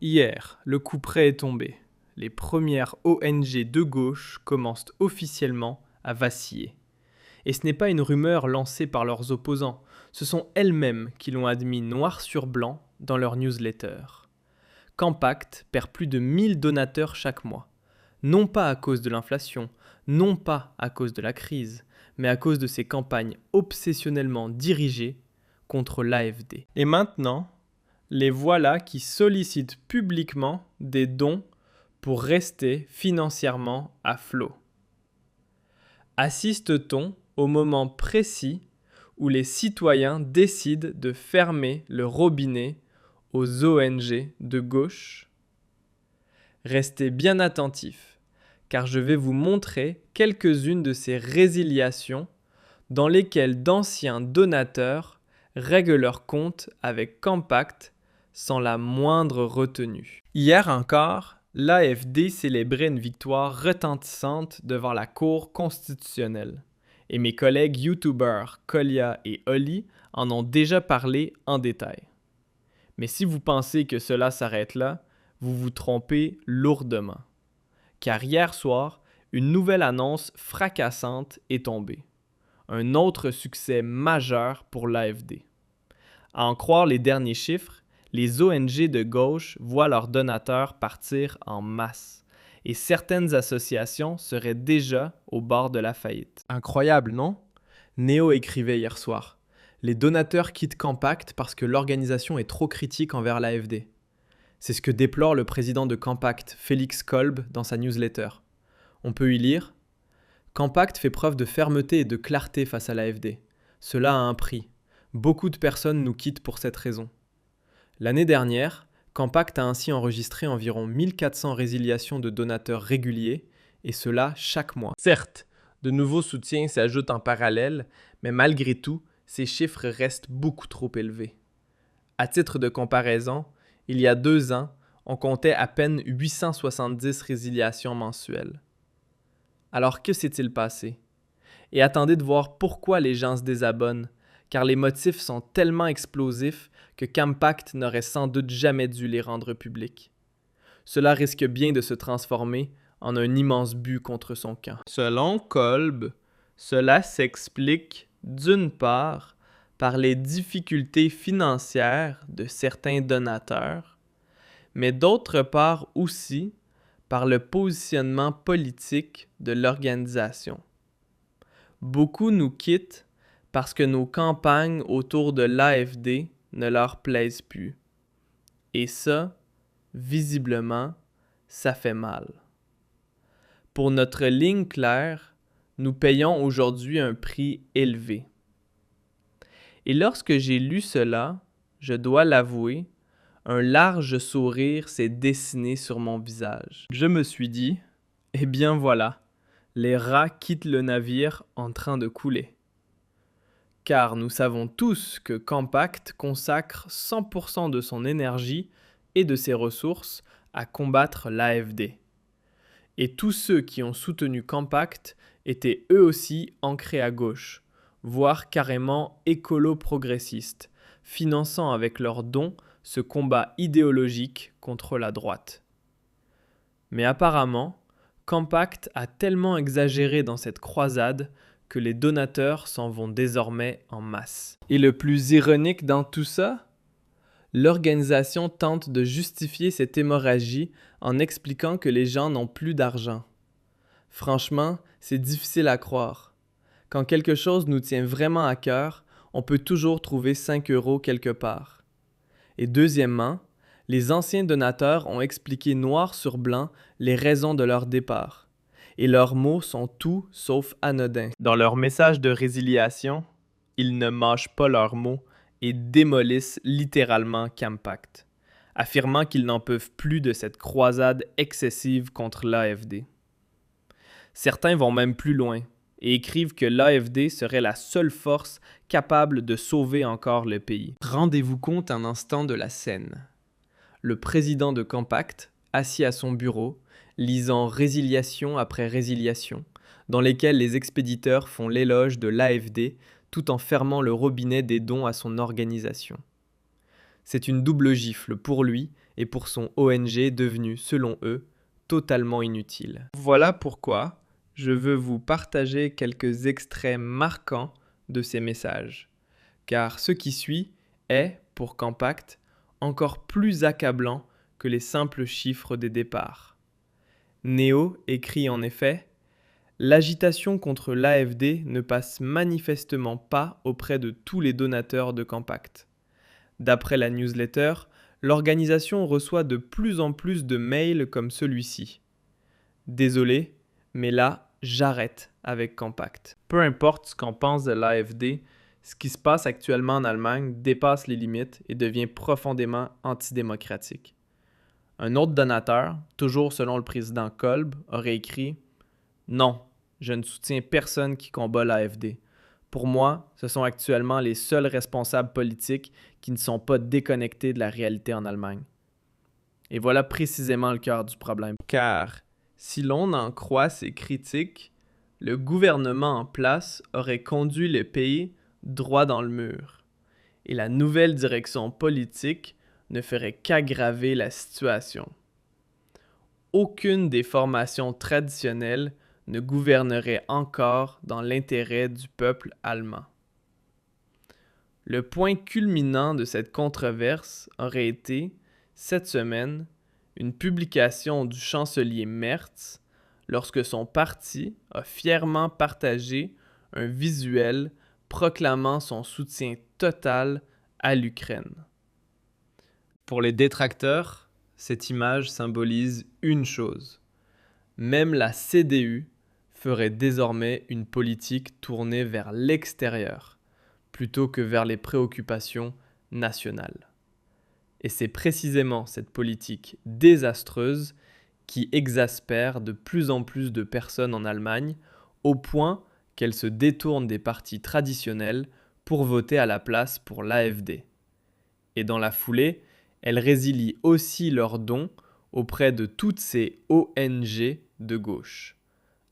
Hier, le coup près est tombé. Les premières ONG de gauche commencent officiellement à vaciller. Et ce n'est pas une rumeur lancée par leurs opposants, ce sont elles-mêmes qui l'ont admis noir sur blanc dans leur newsletter. Campact perd plus de 1000 donateurs chaque mois. Non pas à cause de l'inflation, non pas à cause de la crise, mais à cause de ses campagnes obsessionnellement dirigées contre l'AfD. Et maintenant, les voilà qui sollicitent publiquement des dons pour rester financièrement à flot. Assiste-t-on au moment précis où les citoyens décident de fermer le robinet aux ONG de gauche? Restez bien attentifs, car je vais vous montrer quelques-unes de ces résiliations dans lesquelles d'anciens donateurs règlent leur compte avec Campact sans la moindre retenue. Hier encore, l'AfD célébrait une victoire retentissante devant la Cour constitutionnelle. Et mes collègues youtubeurs Colia et Oli en ont déjà parlé en détail. Mais si vous pensez que cela s'arrête là, vous vous trompez lourdement. Car hier soir, une nouvelle annonce fracassante est tombée. Un autre succès majeur pour l'AfD. À en croire les derniers chiffres, les ONG de gauche voient leurs donateurs partir en masse. Et certaines associations seraient déjà au bord de la faillite. Incroyable, non? Néo écrivait hier soir. Les donateurs quittent Campact parce que l'organisation est trop critique envers l'AfD. C'est ce que déplore le président de Campact, Félix Kolb, dans sa newsletter. On peut y lire « Campact fait preuve de fermeté et de clarté face à l'AfD. Cela a un prix. Beaucoup de personnes nous quittent pour cette raison. » L'année dernière, Campact a ainsi enregistré environ 1400 résiliations de donateurs réguliers, et cela chaque mois. Certes, de nouveaux soutiens s'ajoutent en parallèle, mais malgré tout, ces chiffres restent beaucoup trop élevés. À titre de comparaison, il y a 2 ans, on comptait à peine 870 résiliations mensuelles. Alors que s'est-il passé? Et attendez de voir pourquoi les gens se désabonnent, car les motifs sont tellement explosifs que Campact n'aurait sans doute jamais dû les rendre publics. Cela risque bien de se transformer en un immense but contre son camp. Selon Kolb, cela s'explique d'une part par les difficultés financières de certains donateurs, mais d'autre part aussi par le positionnement politique de l'organisation. Beaucoup nous quittent parce que nos campagnes autour de l'AfD ne leur plaisent plus. Et ça, visiblement, ça fait mal. Pour notre ligne claire, nous payons aujourd'hui un prix élevé. Et lorsque j'ai lu cela, je dois l'avouer, un large sourire s'est dessiné sur mon visage. Je me suis dit, eh bien voilà, les rats quittent le navire en train de couler. Car nous savons tous que Campact consacre 100% de son énergie et de ses ressources à combattre l'AfD. Et tous ceux qui ont soutenu Campact étaient eux aussi ancrés à gauche, voire carrément écolo-progressistes, finançant avec leurs dons ce combat idéologique contre la droite. Mais apparemment, Campact a tellement exagéré dans cette croisade que les donateurs s'en vont désormais en masse. Et le plus ironique dans tout ça, l'organisation tente de justifier cette hémorragie en expliquant que les gens n'ont plus d'argent. Franchement, c'est difficile à croire. Quand quelque chose nous tient vraiment à cœur, on peut toujours trouver 5 € quelque part. Et deuxièmement, les anciens donateurs ont expliqué noir sur blanc les raisons de leur départ. Et leurs mots sont tout sauf anodins. Dans leur message de résiliation, ils ne mâchent pas leurs mots et démolissent littéralement Campact, affirmant qu'ils n'en peuvent plus de cette croisade excessive contre l'AfD. Certains vont même plus loin et écrivent que l'AfD serait la seule force capable de sauver encore le pays. Rendez-vous compte un instant de la scène. Le président de Campact, assis à son bureau, lisant résiliation après résiliation, dans lesquelles les expéditeurs font l'éloge de l'AfD tout en fermant le robinet des dons à son organisation. C'est une double gifle pour lui et pour son ONG devenu, selon eux, totalement inutile. Voilà pourquoi je veux vous partager quelques extraits marquants de ces messages, car ce qui suit est, pour Campact, encore plus accablant que les simples chiffres des départs. Néo écrit en effet « L'agitation contre l'AFD ne passe manifestement pas auprès de tous les donateurs de Campact. D'après la newsletter, l'organisation reçoit de plus en plus de mails comme celui-ci. Désolé, mais là, j'arrête avec Campact. » Peu importe ce qu'on pense de l'AFD, ce qui se passe actuellement en Allemagne dépasse les limites et devient profondément antidémocratique. Un autre donateur, toujours selon le président Kolb, aurait écrit « Non, je ne soutiens personne qui combat l'AFD. Pour moi, ce sont actuellement les seuls responsables politiques qui ne sont pas déconnectés de la réalité en Allemagne. » Et voilà précisément le cœur du problème. Car, si l'on en croit ces critiques, le gouvernement en place aurait conduit le pays droit dans le mur. Et la nouvelle direction politique ne ferait qu'aggraver la situation. Aucune des formations traditionnelles ne gouvernerait encore dans l'intérêt du peuple allemand. Le point culminant de cette controverse aurait été, cette semaine, une publication du chancelier Merz lorsque son parti a fièrement partagé un visuel proclamant son soutien total à l'Ukraine. Pour les détracteurs, cette image symbolise une chose. Même la CDU ferait désormais une politique tournée vers l'extérieur, plutôt que vers les préoccupations nationales. Et c'est précisément cette politique désastreuse qui exaspère de plus en plus de personnes en Allemagne, au point qu'elles se détournent des partis traditionnels pour voter à la place pour l'AFD. Et dans la foulée, elles résilient aussi leurs dons auprès de toutes ces ONG de gauche.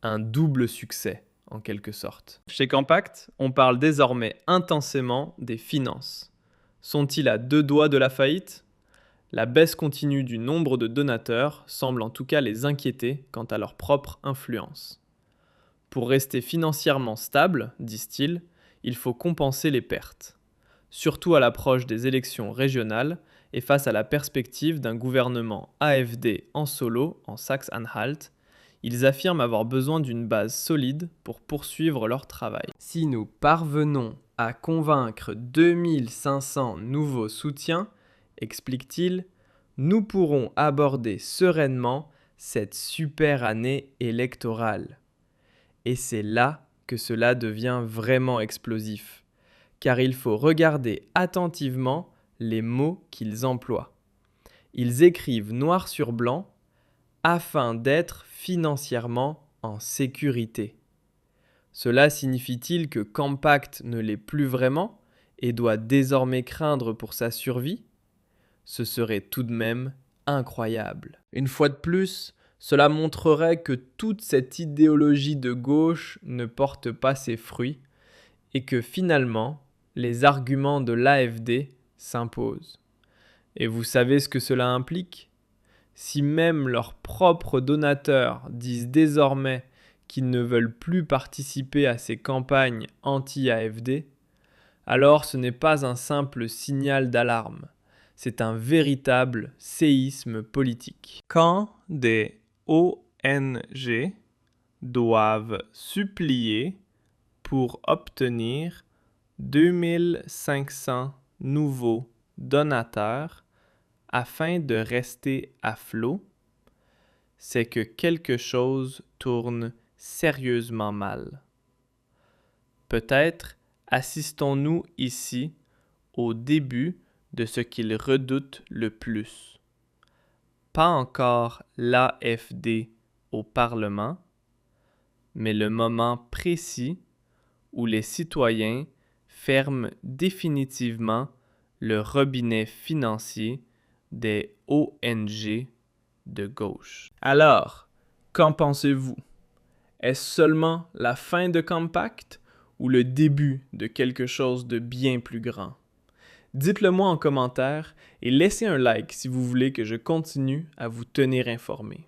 Un double succès, en quelque sorte. Chez Campact, on parle désormais intensément des finances. Sont-ils à deux doigts de la faillite ? La baisse continue du nombre de donateurs semble en tout cas les inquiéter quant à leur propre influence. Pour rester financièrement stable, disent-ils, il faut compenser les pertes. Surtout à l'approche des élections régionales et face à la perspective d'un gouvernement AfD en solo en Saxe-Anhalt, ils affirment avoir besoin d'une base solide pour poursuivre leur travail. Si nous parvenons à convaincre 2500 nouveaux soutiens, explique-t-il, nous pourrons aborder sereinement cette super année électorale. Et c'est là que cela devient vraiment explosif, car il faut regarder attentivement les mots qu'ils emploient. Ils écrivent noir sur blanc afin d'être financièrement en sécurité. Cela signifie-t-il que Campact ne l'est plus vraiment et doit désormais craindre pour sa survie ? Ce serait tout de même incroyable. Une fois de plus, cela montrerait que toute cette idéologie de gauche ne porte pas ses fruits et que finalement, les arguments de l'AfD s'imposent. Et vous savez ce que cela implique ? Si même leurs propres donateurs disent désormais qu'ils ne veulent plus participer à ces campagnes anti-AfD, alors ce n'est pas un simple signal d'alarme, c'est un véritable séisme politique. Quand des ONG doivent supplier pour obtenir 2500 nouveaux donateurs afin de rester à flot, c'est que quelque chose tourne sérieusement mal. Peut-être assistons-nous ici au début de ce qu'ils redoutent le plus. Pas encore l'AfD au Parlement, mais le moment précis où les citoyens ferment définitivement le robinet financier des ONG de gauche. Alors, qu'en pensez-vous? Est-ce seulement la fin de Campact ou le début de quelque chose de bien plus grand? Dites-le moi en commentaire et laissez un like si vous voulez que je continue à vous tenir informé.